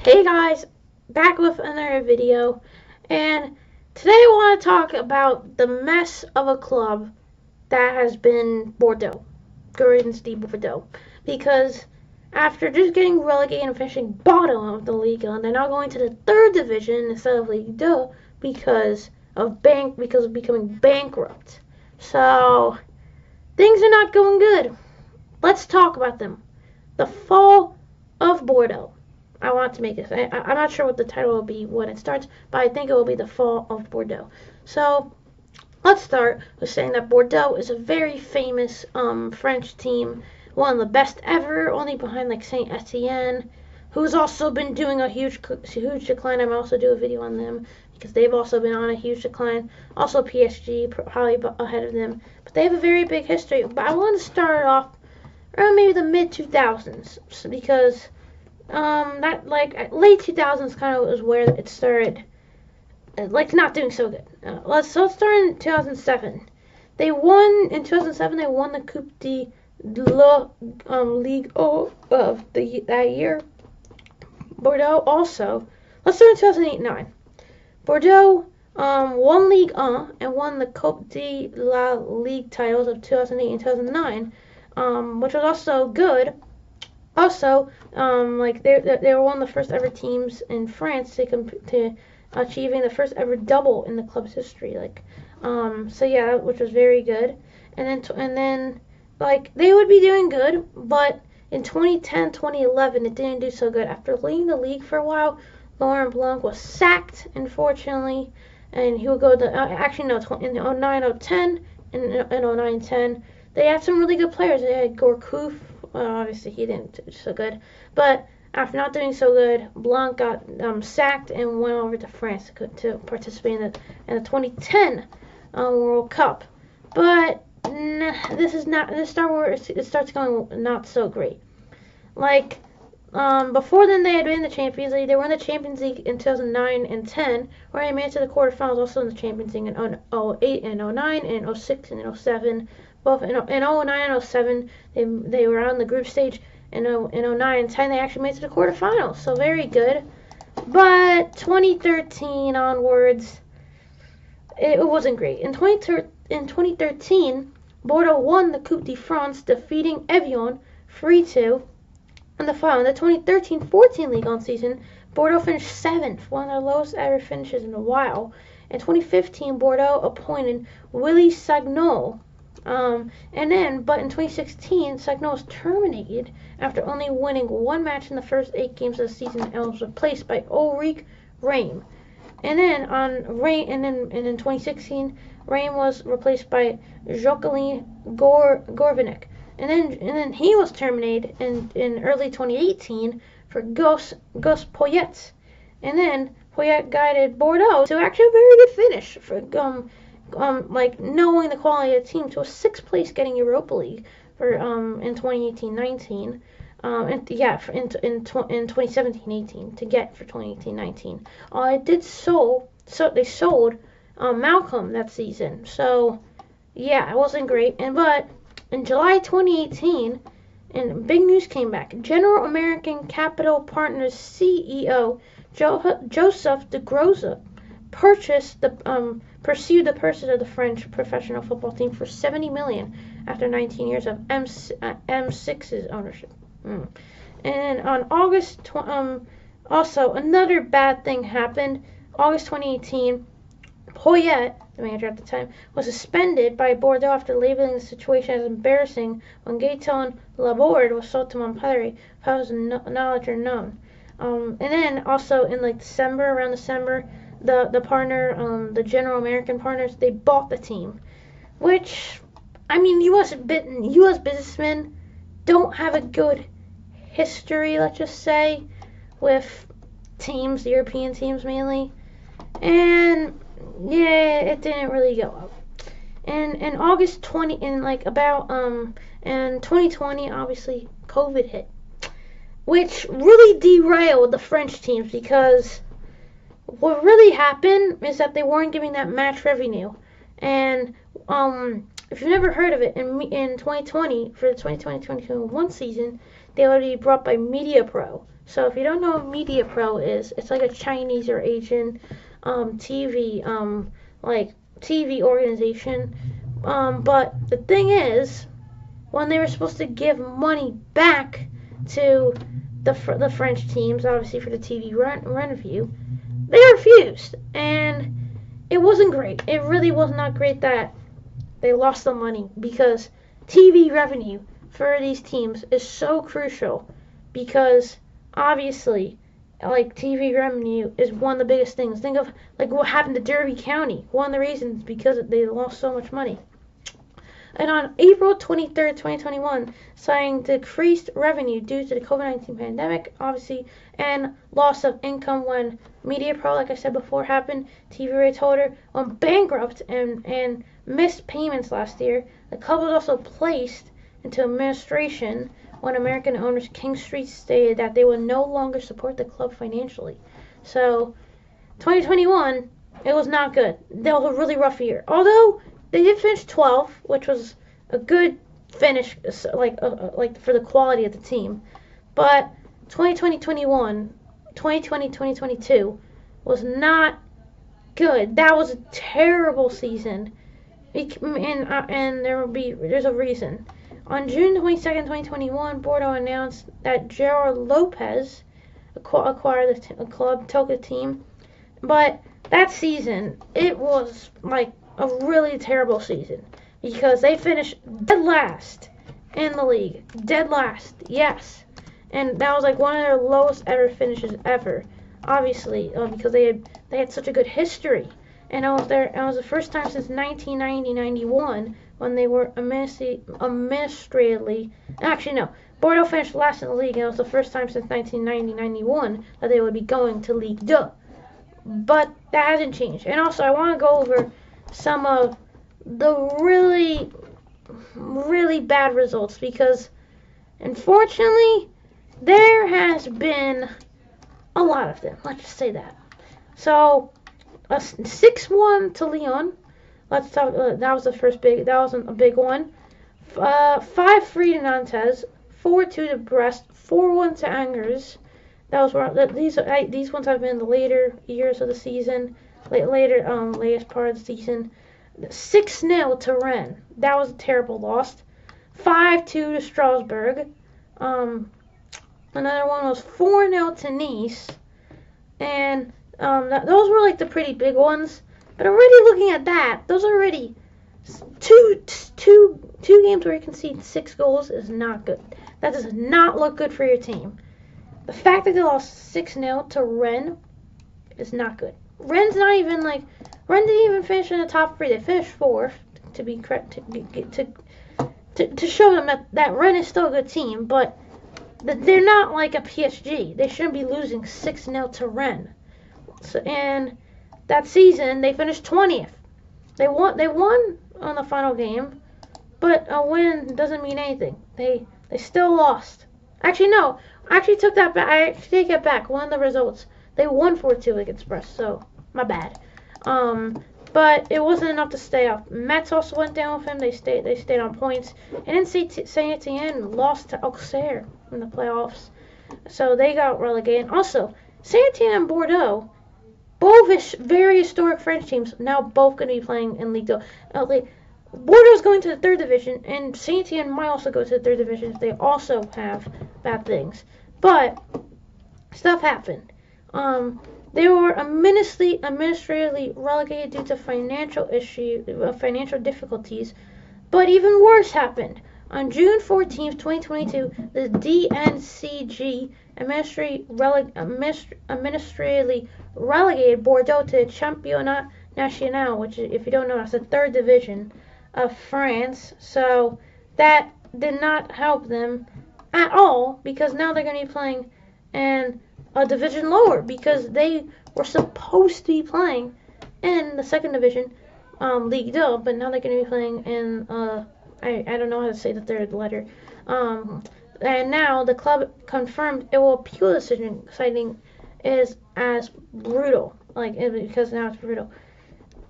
Hey guys, back with another video, and today I want to talk about the mess of a club that has been Bordeaux, Gordon's D. Bordeaux, because after just getting relegated and finishing bottom of the Ligue 1, they're now going to the third division instead of Ligue 2 because of becoming bankrupt. So things are not going good. Let's talk about them. The fall of Bordeaux. I want to make this. I'm not sure what the title will be when it starts, but I think it will be The Fall of Bordeaux. So let's start with saying that Bordeaux is a very famous French team, one of the best ever, only behind like Saint Etienne, who's also been doing a huge decline. I'm also do a video on them because they've also been on a huge decline. Also PSG probably ahead of them, but they have a very big history. But I want to start off around maybe the mid 2000s because that like late 2000s kind of was where it started, like not doing so good. Let's start in 2007. They won in 2007. They won the Coupe de la Ligue 1 of that year. Bordeaux also. Let's start in 2008-9. Bordeaux won Ligue 1 and won the Coupe de la Ligue titles of 2008 and 2009, which was also good. Also, like they were one of the first ever teams in France to achieving the first ever double in the club's history. Like, so yeah, which was very good. And then like they would be doing good, but in 2010, 2011, it didn't do so good. After leading the league for a while, Laurent Blanc was sacked, unfortunately, and he would go to actually no, in 09-010 and in 09-10, they had some really good players. They had Gourcuff. Obviously, he didn't do so good. But after not doing so good, Blanc got sacked and went over to France to participate in the 2010 World Cup. But this starts going not so great. Like, before then, they had been in the Champions League. They were in the Champions League in 2009 and 10, where they made it to the quarterfinals, also in the Champions League in 08 and 09 and 06 and 07. Both in 09 and 07, they were on the group stage. In 09 and 10, they actually made it to the quarterfinals. So very good. But 2013 onwards, it wasn't great. In 2013, Bordeaux won the Coupe de France, defeating Evian 3-2 in the final. In the 2013-14 Ligue 1 season, Bordeaux finished 7th, one of their lowest ever finishes in a while. In 2015, Bordeaux appointed Willy Sagnol. But in 2016, Sagnol was terminated after only winning one match in the first 8 games of the season and was replaced by Ulrich Rehm. And then in 2016, Rehm was replaced by Jacqueline Gorvinek. And then he was terminated in early 2018 for Gus Poyet. And then Poyet guided Bordeaux to actually a very good finish for like knowing the quality of the team to a 6th place, getting Europa League for in 2018-19, and yeah, in 2017-18 to get for 2018-19. They sold Malcolm that season, so yeah, it wasn't great. But in July 2018, and big news came back. General American Capital Partners CEO Joseph de Groza pursued the purchase of the French professional football team for 70 million after 19 years of M6's ownership. And on August, also another bad thing happened. August 2018, Poyet, the manager at the time, was suspended by Bordeaux after labeling the situation as embarrassing when Gaëtan Laborde was sold to Montpellier without his knowledge or known. And then also in like around December, the partner, the General American Partners, they bought the team, which, I mean, U.S. businessmen don't have a good history, let's just say, with teams, European teams mainly, and yeah, it didn't really go up. And in August 20, in 2020, obviously COVID hit, which really derailed the French teams because what really happened is that they weren't giving that match revenue. And if you've never heard of it, in 2020, for the 2020-2021 season, they would be brought by MediaPro. So if you don't know what Media Pro is, it's like a Chinese or Asian TV like TV organization. But the thing is, when they were supposed to give money back to the French teams, obviously for the TV revenue, they refused, and it wasn't great. It really was not great that they lost the money, because TV revenue for these teams is so crucial, because obviously like TV revenue is one of the biggest things. Think of like what happened to Derby County. One of the reasons because they lost so much money. And on April 23rd, 2021, citing decreased revenue due to the COVID-19 pandemic, obviously, and loss of income when Media Pro, like I said before, happened. TV rights holder went bankrupt and missed payments last year. The club was also placed into administration when American owners King Street stated that they would no longer support the club financially. So, 2021, it was not good. That was a really rough year. Although they did finish 12th, which was a good finish, like for the quality of the team. But 2020-21, 2020-2022 was not good. That was a terrible season, and there's a reason. On June 22nd, 2021, Bordeaux announced that Gerard Lopez acquired the club, took the team. But that season, it was like a really terrible season, because they finished dead last in the league. Dead last, yes. And that was like one of their lowest ever finishes ever, obviously, because they had such a good history. And it was the first time since 1990-91 when they were administratively, actually no, Bordeaux finished last in the league, and it was the first time since 1990-91 that they would be going to Ligue 2. But that hasn't changed. And also, I want to go over some of the really, really bad results, because unfortunately there has been a lot of them. Let's just say that. So, a 6-1 to Lyon. Let's talk. That was the first big. That was a big one. 5-3 to Nantes. 4-2 to Brest. 4-1 to Angers. That was these ones have been the later years of the season, latest part of the season. 6-0 to Rennes. That was a terrible loss. 5-2 to Strasbourg. Another one was 4-0 to Nice, and those were like the pretty big ones. But already looking at that, those are already two games where you concede 6 goals is not good. That does not look good for your team. The fact that they lost 6-0 to Rennes is not good. Rennes didn't even finish in the top 3. They finished 4th, to be correct, to show them that Rennes is still a good team, but they're not like a PSG. They shouldn't be losing 6-0 to Rennes. So, and that season they finished 20th. They won on the final game, but a win doesn't mean anything. They still lost. Actually, no. I actually took that back. I take it back. One of the results, they won 4-2 against Brest. So my bad. But it wasn't enough to stay up. Metz also went down with him. They stayed on points. And then Saint Etienne lost to Auxerre in the playoffs, so they got relegated. Also, Saint Etienne and Bordeaux, both very historic French teams, now both going to be playing in Ligue 2. Bordeaux is going to the 3rd division, and Saint Etienne might also go to the 3rd division if they also have bad things. But stuff happened. They were administratively relegated due to financial difficulties. But even worse happened. On June 14th, 2022, the DNCG administratively relegated Bordeaux to the Championnat National, which, if you don't know, that's the 3rd division of France. So that did not help them at all, because now they're going to be playing in a division lower, because they were supposed to be playing in the 2nd division, Ligue 2, but now they're going to be playing in I don't know how to say the 3rd letter. And now the club confirmed it will appeal the decision, citing is as brutal, because now it's brutal.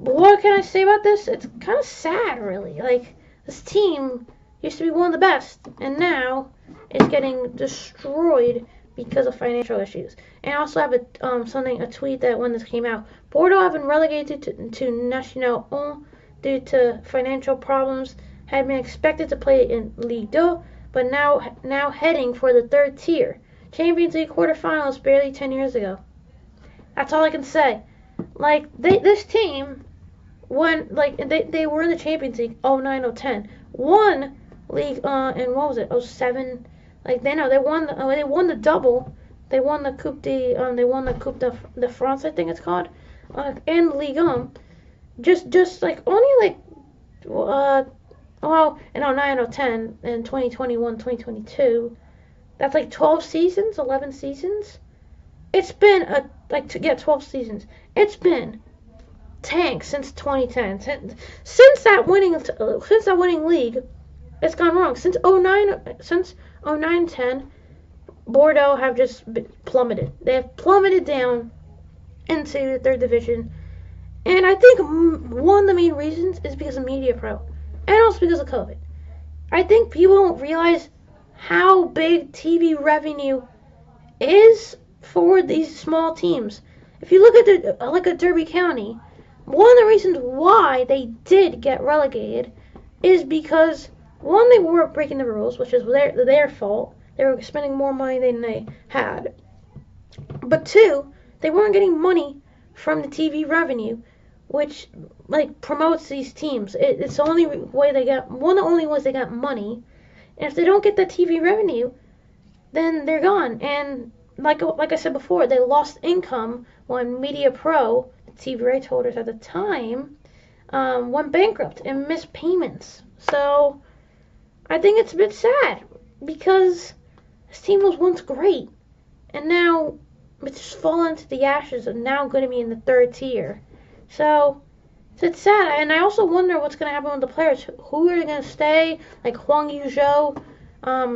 But what can I say about this? It's kind of sad, really. Like, this team used to be one of the best, and now it's getting destroyed because of financial issues. And I also have a tweet that when this came out, Bordeaux have been relegated to National 1 due to financial problems, had been expected to play in Ligue 2, but now heading for the third tier. Champions League quarterfinals barely 10 years ago. That's all I can say. Like, this team won, like, they were in the Champions League 09-010. Won League in, what was it, 07? Like, they won the double. They won the Coupe de France, I think it's called, and Ligue 1. Just like only like well, in 09-010 and 2021, 2022. That's like 12 seasons, 11 seasons. It's been 12 seasons. It's been tank since 2010. Since that winning league, it's gone wrong. Since 09-10, Bordeaux have just plummeted. They have plummeted down into the third division. And I think one of the main reasons is because of Media Pro, and also because of COVID. I think people don't realize how big TV revenue is for these small teams. If you look at Derby County, one of the reasons why they did get relegated is because, one, they were breaking the rules, which is their fault. They were spending more money than they had. But two, they weren't getting money from the TV revenue, which like promotes these teams. It's the only way they got, one of the only ways they got money. And if they don't get the TV revenue, then they're gone. And like I said before, they lost income when Media Pro, the TV rights holders at the time, went bankrupt and missed payments. So I think it's a bit sad because this team was once great, and now it's just fallen to the ashes and now going to be in the third tier. So it's sad, and I also wonder what's going to happen with the players. Who are going to stay? Like Huang Yuzhou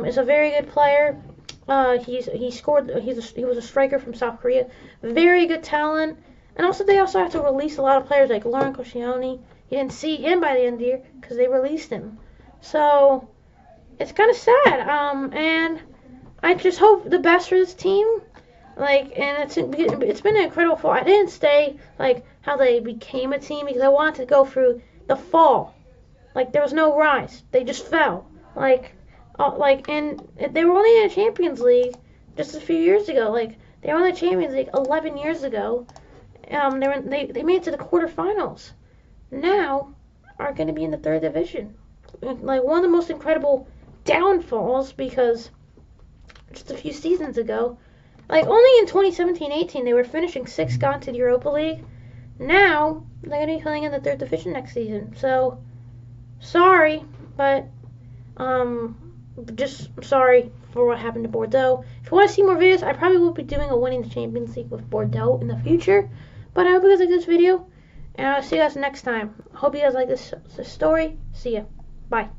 is a very good player. He was a striker from South Korea. Very good talent. And also they also have to release a lot of players like Lauren Koscielny. You didn't see him by the end of the year because they released him. So it's kind of sad. And I just hope the best for this team. Like, and it's been an incredible fall. I didn't stay like how they became a team because I wanted to go through the fall. Like, there was no rise. They just fell. And they were only in the Champions League just a few years ago. Like, they were in the Champions League 11 years ago. They made it to the quarterfinals. Now are going to be in the third division. Like, one of the most incredible downfalls because just a few seasons ago, like only in 2017-18 they were finishing 6th, got into the Europa League. Now they're going to be playing in the third division next season. So sorry, but just sorry for what happened to Bordeaux. If you want to see more videos, I probably will be doing a winning the Champions League with Bordeaux in the future. But I hope you guys like this video, and I'll see you guys next time. I hope you guys like this story. See ya. Bye.